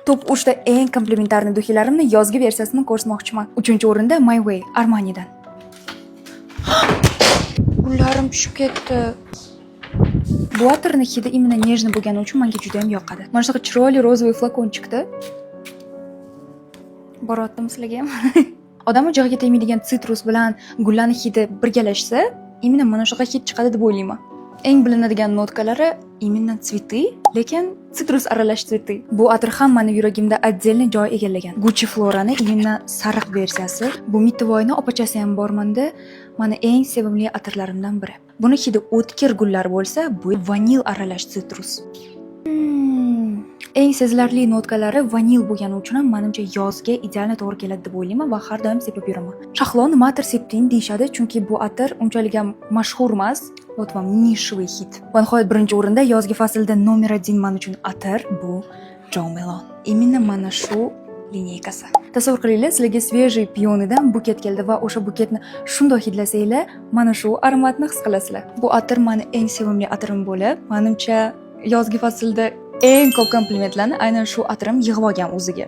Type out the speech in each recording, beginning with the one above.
Top 3 da eng komplementarni duxlarimni yozgi versiyasini ko'rsatmoqchiman. 3-o'rinda My Way Armanidan. Gullarim tushib ketdi. Bu atirning hidi imенно nежный bo'lgani uchun menga juda ham yoqadi. Mana shunaqa chiroyli rozовый flakon chiqdi. Boryaptimi sizlarga ham? Odam o'jig'iga tegmaydigan sitrus bilan gullarning hidi birgalashsa, именно mana shunaqa hid chiqadi deb o'ylayman. Eng bilinadigan notkalari именно цветы, lekin sitrus aralash цветы. Bu atir hammani yuragimda отдельный joy egallagan. Gucci Flora'ning именно sariq versiyasi. Bu Mitvoyning opachasi ham bormanda, mana eng sevimli atirlarimdan biri. Buni hidi o'tkir gullar bo'lsa, bu vanil aralash sitrus. Eng sezilarli notkalari vanil bo'lgani uchun ham menimcha yozga ideal to'g'ri keladi deb o'ylayman va har doim sepib yuraman. Shahlo nimadir sepding deyshadi, chunki bu atir unchalik ham mashhur emas, вот вам нишевый hit. Va nihoyat birinchi o'rinda yozgi faslda номер 1 men uchun atir bu Jo Malone. Именно mana shu lineykasi. Tasavvur qilinglar, sizlarga свежий piyonidan buket keldi va o'sha buketni shunday hidlasanglar, mana shu aromatni his qilasizlar. Bu atir meni eng sevimli atirim bo'lib, menimcha yozgi faslda eng ko'p komplimentlarni aynan shu atirim yig'ib olgan o'ziga.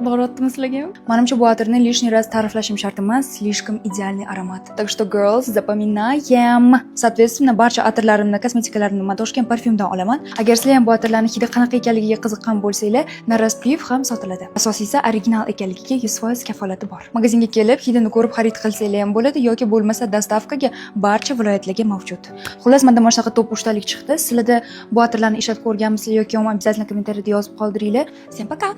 Boryaptimi sizlarga? Menimcha bu atirni лишний раз ta'riflashim shart emas, слишком идеальный аромат. Так что girls, запоминаем. Соответственно, barcha atirlarimni, kosmetikalarni men Toshkent parfyumdan olaman. Agar sizlar ham bu atirlarning hidi qanaqa ekanligiga qiziqqan bo'lsanglar, na Raspiv ham sotiladi. Asosiysi original ekanligiga 100% kafolati bor. Magazinga kelib, hidini ko'rib xarid qilsanglar ham bo'ladi yoki bo'lmasa dostavkaga barcha viloyatlarga mavjud. Xullas, menda mana shunaqa top 3 talik chiqdi. Sizlarda bu atirlarni ishlatib ko'rganmisizlar yoki yo'qmi? Обязательно kommentariyada yozib qoldiringlar. Всем пока.